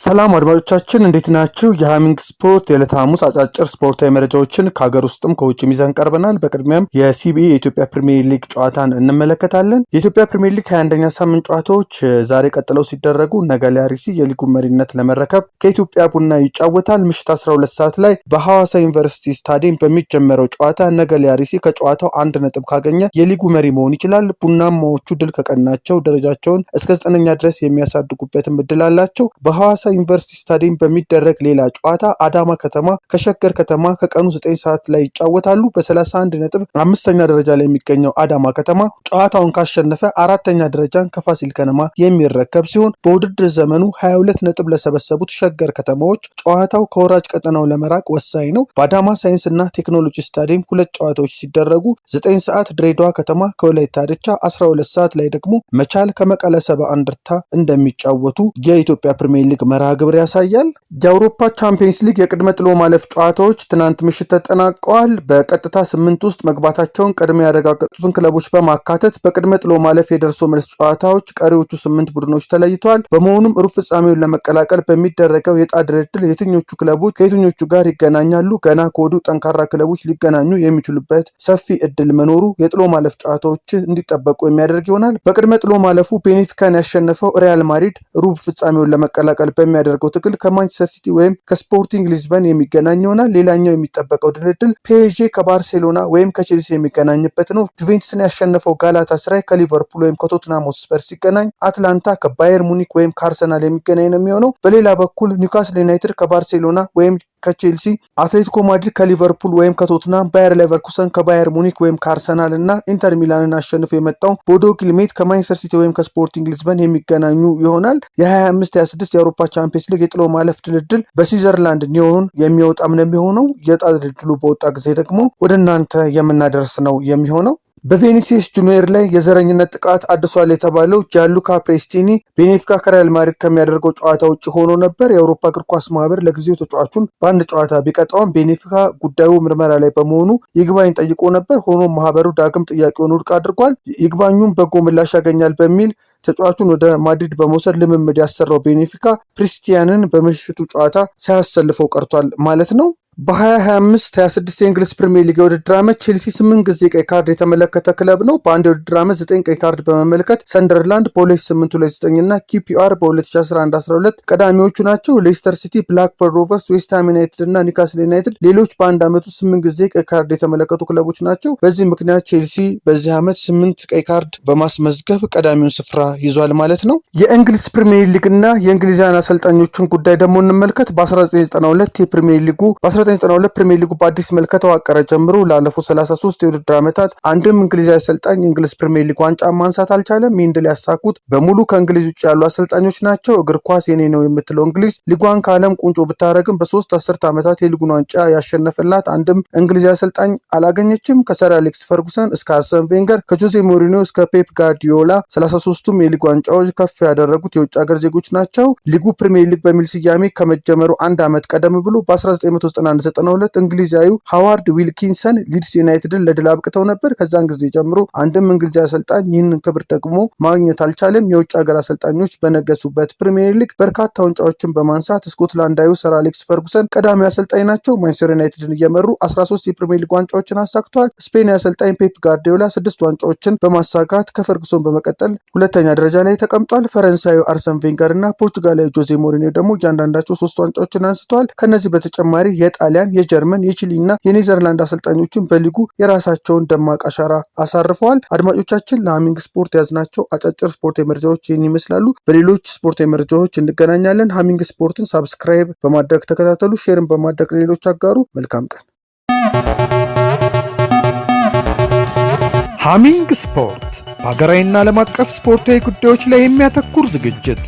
ሰላም አድማጮቻችን እንዴት ናችሁ? የሃሚንግ ስፖርት የዕለተ ሐሙስ አጫጭር ስፖርታዊ መረጃዎችን ከሀገር ውስጥም ከውጭም ይዘን ቀርበናል። በቅድሚያም የሲቢኢ የኢትዮጵያ ፕሪሚየር ሊግ ጨዋታን እንመለከታለን። የኢትዮጵያ ፕሪሚየር ሊግ 21ኛ ሳምንት ጨዋታዎች ዛሬ ቀጥለው ሲደረጉ ነገሌ አርሲ የሊጉን መሪነት ለመረከብ ከኢትዮጵያ ቡና ይጫወታል። ምሽት 12 ሰዓት ላይ በሐዋሳ ዩኒቨርሲቲ ስታዲየም በሚጀመረው ጨዋታ ነገሌ አርሲ ከጨዋታው 1 ነጥብ ካገኘ የሊጉ መሪ መሆን ይችላል። ቡናማዎቹ ድል ከቀናቸው ደረጃቸውን እስከ 9ኛ ድረስ የሚያሳድጉበትም እድል አላቸው። በሐዋሳ ዩኒቨርሲቲ ስታዲየም በሚደረግ ሌላ ጨዋታ አዳማ ከተማ ከሸገር ከተማ ከቀኑ 9 ሰዓት ላይ ይጫወታሉ። በ31 ነጥብ 5ኛ ደረጃ ላይ የሚገኘው አዳማ ከተማ ጨዋታውን ካሸነፈ 4ኛ ደረጃን ከፋሲል ከነማ የሚረከብ ሲሆን በውድድር ዘመኑ 22 ነጥብ ለሰበሰቡት ሸገር ከተማዎች ጨዋታው ከወራጅ ቀጠናው ለመራቅ ወሳኝ ነው። በአዳማ ሳይንስና ቴክኖሎጂ ስታዲየም ሁለት ጨዋታዎች ሲደረጉ 9 ሰዓት ድሬዳዋ ከተማ ከወላይታ ድቻ፣ 12 ሰዓት ላይ ደግሞ መቻል ከመቀለ ሰባ እንደርታ እንደሚጫወቱ የኢትዮጵያ ፕሪሚየር ሊግ መርሃ ግብር ያሳያል። የአውሮፓ ቻምፒየንስ ሊግ የቅድመ ጥሎ ማለፍ ጨዋታዎች ትናንት ምሽት ተጠናቀዋል። በቀጥታ 8 ውስጥ መግባታቸውን ቀድሞ ያረጋገጡትን ክለቦች በማካተት በቅድመ ጥሎ ማለፍ የደርሶ መልስ ጨዋታዎች ቀሪዎቹ 8 ቡድኖች ተለይተዋል። በመሆኑም ሩብ ፍጻሜውን ለመቀላቀል በሚደረገው የዕጣ ድልድል የትኞቹ ክለቦች ከየትኞቹ ጋር ይገናኛሉ? ገና ከወዲሁ ጠንካራ ክለቦች ሊገናኙ የሚችሉበት ሰፊ እድል መኖሩ የጥሎ ማለፍ ጨዋታዎች እንዲጠበቁ የሚያደርግ ይሆናል። በቅድመ ጥሎ ማለፉ ቤኔፊካን ያሸነፈው ሪያል ማድሪድ ሩብ ፍጻሜውን ለመቀላቀል በሚያደርገው ትግል ከማንቸስተር ሲቲ ወይም ከስፖርቲንግ ሊዝበን የሚገናኝ ይሆናል። ሌላኛው የሚጠበቀው ድልድል ፒኤስጂ ከባርሴሎና ወይም ከቼልሲ የሚገናኝበት ነው። ጁቬንቱስን ያሸነፈው ጋላታሳራይ ከሊቨርፑል ወይም ከቶትናም ሆትስፐር ሲገናኝ፣ አትላንታ ከባየር ሙኒክ ወይም ከአርሰናል የሚገናኝ ነው የሚሆነው። በሌላ በኩል ኒውካስል ዩናይትድ ከባርሴሎና ወይም ከቼልሲ፣ አትሌቲኮ ማድሪድ ከሊቨርፑል ወይም ከቶትናም፣ ባየር ሌቨርኩሰን ከባየር ሙኒክ ወይም ከአርሰናል እና ኢንተር ሚላንን አሸንፎ የመጣው ቦዶ ግሊምት ከማንቸስተር ሲቲ ወይም ከስፖርቲንግ ሊዝበን የሚገናኙ ይሆናል። የ25-26 የአውሮፓ ቻምፒየንስ ሊግ የጥሎ ማለፍ ድልድል በስዊዘርላንድ ኒዮን የሚወጣም ነው የሚሆነው። የዕጣ ድልድሉ በወጣ ጊዜ ደግሞ ወደ እናንተ የምናደርስ ነው የሚሆነው። በቬኒሲየስ ጁኒየር ላይ የዘረኝነት ጥቃት አድሷል የተባለው ጃንሉካ ፕሬስቲኒ ቤኔፊካ ከሪያል ማድሪድ ከሚያደርገው ጨዋታ ውጭ ሆኖ ነበር። የአውሮፓ እግር ኳስ ማህበር ለጊዜው ተጫዋቹን በአንድ ጨዋታ ቢቀጣውም ቤኔፊካ ጉዳዩ ምርመራ ላይ በመሆኑ ይግባኝ ጠይቆ ነበር። ሆኖም ማህበሩ ዳግም ጥያቄውን ውድቅ አድርጓል። ይግባኙም በጎ ምላሽ ያገኛል በሚል ተጫዋቹን ወደ ማድሪድ በመውሰድ ልምምድ ያሰራው ቤኔፊካ ፕሪስቲያንን በምሽቱ ጨዋታ ሳያሰልፈው ቀርቷል ማለት ነው። በ2025-26 የእንግሊዝ ፕሪሚየር ሊግ የውድድር ዓመት ቼልሲ 8 ጊዜ ቀይ ካርድ የተመለከተ ክለብ ነው። በአንድ የውድድር ዓመት 9 ቀይ ካርድ በመመልከት ሰንደርላንድ በ2008-2009 እና ኪፒአር በ2011-12 ቀዳሚዎቹ ናቸው። ሌስተር ሲቲ፣ ብላክበርን ሮቨርስ፣ ዌስትሃም ዩናይትድ እና ኒውካስል ዩናይትድ ሌሎች በአንድ ዓመት ውስጥ 8 ጊዜ ቀይ ካርድ የተመለከቱ ክለቦች ናቸው። በዚህ ምክንያት ቼልሲ በዚህ ዓመት 8 ቀይ ካርድ በማስመዝገብ ቀዳሚውን ስፍራ ይዟል ማለት ነው። የእንግሊዝ ፕሪሚየር ሊግ እና የእንግሊዛውያን አሰልጣኞችን ጉዳይ ደግሞ እንመልከት። በ1992 የፕሪሚየር ሊጉ 1992 ፕሪሚየር ሊጉ በአዲስ መልክ ከተዋቀረ ጀምሮ ላለፉት 33 የውድድር ዓመታት አንድም እንግሊዛዊ አሰልጣኝ የእንግሊዝ ፕሪሚየር ሊግ ዋንጫ ማንሳት አልቻለም። ይህን ድል ያሳኩት በሙሉ ከእንግሊዝ ውጭ ያሉ አሰልጣኞች ናቸው። እግር ኳስ የኔ ነው የምትለው እንግሊዝ ሊጓን ከዓለም ቁንጮ ብታረግም በ3 አስርት ዓመታት የሊጉን ዋንጫ ያሸነፈላት አንድም እንግሊዛዊ አሰልጣኝ አላገኘችም። ከሰር አሌክስ ፈርጉሰን እስከ አርሰን ቬንገር፣ ከጆዜ ሞሪኒዮ እስከ ፔፕ ጋርዲዮላ 33ቱም የሊግ ዋንጫዎች ከፍ ያደረጉት የውጭ ሀገር ዜጎች ናቸው። ሊጉ ፕሪሚየር ሊግ በሚል ስያሜ ከመጀመሩ አንድ ዓመት ቀደም ብሎ በ1992 እንግሊዛዊው ሃዋርድ ዊልኪንሰን ሊድስ ዩናይትድን ለድል አብቅተው ነበር። ከዛን ጊዜ ጀምሮ አንድም እንግሊዛዊ አሰልጣኝ ይህንን ክብር ደግሞ ማግኘት አልቻለም። የውጭ ሀገር አሰልጣኞች በነገሱበት ፕሪሚየር ሊግ በርካታ ዋንጫዎችን በማንሳት ስኮትላንዳዊው ሰር አሌክስ ፈርጉሰን ቀዳሚ አሰልጣኝ ናቸው። ማንቸስተር ዩናይትድን እየመሩ 13 የፕሪሚየር ሊግ ዋንጫዎችን አሳክተዋል። ስፔናዊ አሰልጣኝ ፔፕ ጋርዲዮላ 6 ዋንጫዎችን በማሳካት ከፈርጉሰን በመቀጠል ሁለተኛ ደረጃ ላይ ተቀምጧል። ፈረንሳዩ አርሰን ቬንገር እና ፖርቱጋላዊ ጆዜ ሞሪኒዮ ደግሞ እያንዳንዳቸው 3 ዋንጫዎችን አንስተዋል። ከነዚህ በተጨማሪ የጣሊያን፣ የጀርመን፣ የቺሊ እና የኔዘርላንድ አሰልጣኞችን በሊጉ የራሳቸውን ደማቅ አሻራ አሳርፈዋል። አድማጮቻችን ለሃሚንግ ስፖርት ያዝናቸው አጫጭር ስፖርታዊ መረጃዎች ይህን ይመስላሉ። በሌሎች ስፖርታዊ መረጃዎች እንገናኛለን። ሃሚንግ ስፖርትን ሳብስክራይብ በማድረግ ተከታተሉ፣ ሼርን በማድረግ ሌሎች አጋሩ። መልካም ቀን። ሃሚንግ ስፖርት በሀገራዊና ዓለም አቀፍ ስፖርታዊ ጉዳዮች ላይ የሚያተኩር ዝግጅት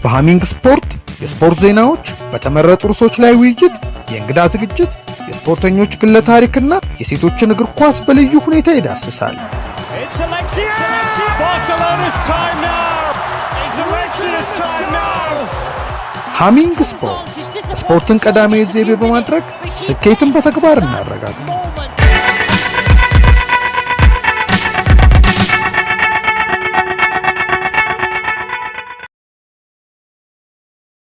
በሃሚንግ ስፖርት የስፖርት ዜናዎች፣ በተመረጡ ርዕሶች ላይ ውይይት፣ የእንግዳ ዝግጅት፣ የስፖርተኞች ግለ ታሪክና የሴቶችን እግር ኳስ በልዩ ሁኔታ ይዳስሳል። ሃሚንግ ስፖርት ስፖርትን ቀዳሚ ዘይቤ በማድረግ ስኬትን በተግባር እናረጋግጥ።